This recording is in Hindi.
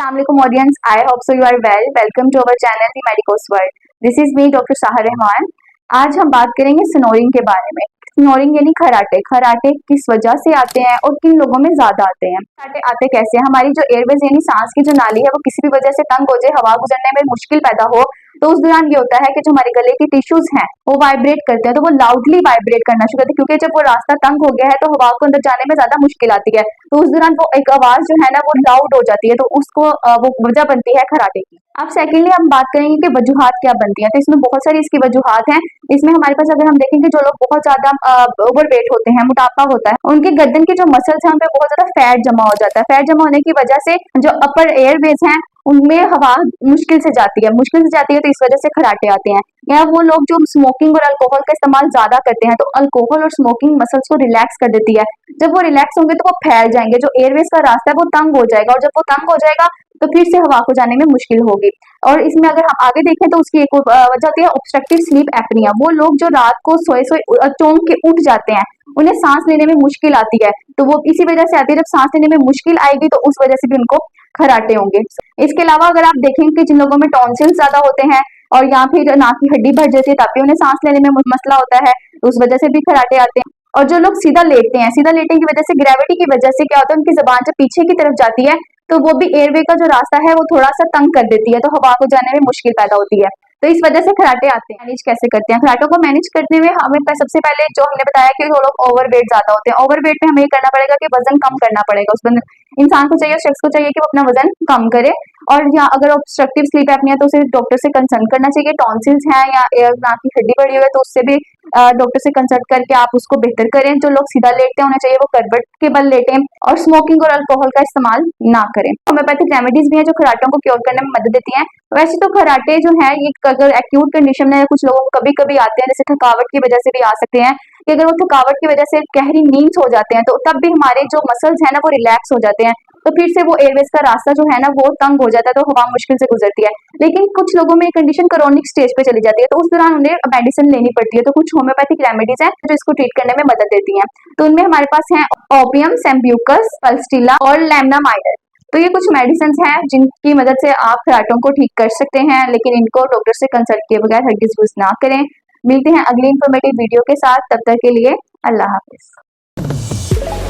Assalamualaikum audience. I hope so you are well. Welcome to our channel The Medicos World. This is me doctor Saha Rahman. आज हम बात करेंगे स्नोरिंग के बारे में. स्नोरिंग यानी खराटे. खराटे किस वजह से आते हैं और किन लोगों में ज्यादा आते हैं. खराटे आते कैसे हैं? हमारी जो एयरवेज यानी सांस की जो नाली है वो किसी भी वजह से तंग हो जाए, हवा गुजरने में मुश्किल पैदा हो, तो उस दौरान ये होता है कि जो हमारे गले के टिश्यूज हैं वो वाइब्रेट करते हैं, तो वो लाउडली वाइब्रेट करना शुरू करते हैं, क्योंकि जब वो रास्ता तंग हो गया है तो हवा को अंदर जाने में ज्यादा मुश्किल आती है. तो उस दौरान वो एक आवाज जो है ना वो लाउड हो जाती है, तो उसको वो वजह बनती है खराटे की. अब सेकेंडली हम बात करेंगे कि वजूहात क्या बनती है. तो इसमें बहुत सारी इसकी वजूहात हैं. इसमें हमारे पास अगर हम देखेंगे जो लोग बहुत ज्यादा ओवरवेट होते हैं, मोटापा होता है, उनके गर्दन के जो मसल्स हैं उन पे बहुत ज्यादा फैट जमा हो जाता है. फैट जमा होने की वजह से जो अपर एयरवेज हैं उनमें हवा मुश्किल से जाती है, तो इस वजह से खराटे आते हैं. या वो लोग जो स्मोकिंग और अल्कोहल का इस्तेमाल ज्यादा करते हैं, तो अल्कोहल और स्मोकिंग मसल्स को रिलैक्स कर देती है. जब वो रिलैक्स होंगे तो वो फैल जाएंगे, जो एयरवेज का रास्ता है वो तंग हो जाएगा, और जब वो तंग हो जाएगा तो फिर से हवा को जाने में मुश्किल होगी. और इसमें अगर हम आगे देखें तो उसकी एक वजह होती है ऑब्स्ट्रक्टिव स्लीप एपनिया. वो लोग जो रात को सोए सोए चौंक के उठ जाते हैं, उन्हें सांस लेने में मुश्किल आती है, तो वो इसी वजह से आती है. जब सांस लेने में मुश्किल आएगी तो उस वजह से भी उनको खराटे होंगे. इसके अलावा अगर आप देखें कि जिन लोगों में टॉन्सिल्स ज्यादा होते हैं और या फिर नाक की हड्डी बढ़ जाती है तब भी उन्हें सांस लेने में मसला होता है, तो उस वजह से भी खराटे आते हैं. और जो लोग सीधा लेटते हैं, सीधा लेटने की वजह से ग्रेविटी की वजह से क्या होता है, उनकी जबान जब पीछे की तरफ जाती है तो वो भी एयरवे का जो रास्ता है वो थोड़ा सा तंग कर देती है, तो हवा को जाने में मुश्किल पैदा होती है. तो इस वजह से खराटे आते हैं. मैनेज कैसे करते हैं? खराटों को मैनेज करने में हमें सबसे पहले जो हमने बताया कि वो लोग ओवरवेट ज्यादा होते हैं. ओवरवेट में हमें ये करना पड़ेगा कि वजन कम करना पड़ेगा. उस इंसान को चाहिए, शख्स को चाहिए कि वो अपना वजन कम करे. और या अगर ऑब्स्ट्रक्टिव स्लीप एपनिया तो उसे डॉक्टर से कंसल्ट करना चाहिए. टॉन्सिल्स हैं या नाक की हड्डी बढ़ी हुई है तो उससे भी डॉक्टर से कंसल्ट करके आप उसको बेहतर करें. जो लोग सीधा लेटते हैं उन्हें चाहिए वो करवट के बल लेटें और स्मोकिंग और अल्कोहल का इस्तेमाल ना करें. होम्योपैथिक रेमेडीज भी हैं जो खराटों को क्योर करने में मदद देती हैं. वैसे तो खराटे जो है ये अगर एक्यूट कंडीशन में कुछ लोगों को कभी कभी आते हैं, जैसे थकावट की वजह से भी आ सकते हैं, कि अगर वो थकावट की वजह से गहरी नींद हो जाते हैं तो तब भी हमारे जो मसल्स हैं ना वो रिलैक्स हो जाते हैं, तो फिर से वो एयरवेज का रास्ता जो है ना वो तंग हो जाता है, तो हवा मुश्किल से गुजरती है. लेकिन कुछ लोगों में कंडीशन क्रोनिक स्टेज पे चली जाती है, तो उस दौरान उन्हें मेडिसिन लेनी पड़ती है. तो कुछ होम्योपैथिक रेमेडीज हैं जो इसको ट्रीट करने में मदद देती हैं. तो उनमें हमारे पास हैं ओपियम, सेम्ब्यूकस, पल्स्टिला और लेमनामाइडर. तो ये कुछ मेडिसिन हैं जिनकी मदद से आप खराटों को ठीक कर सकते हैं, लेकिन इनको डॉक्टर से कंसल्ट किए बगैर हरगिज यूज ना करें. मिलते हैं अगली इंफॉर्मेटिव वीडियो के साथ. तब तक के लिए अल्लाह हाफिज.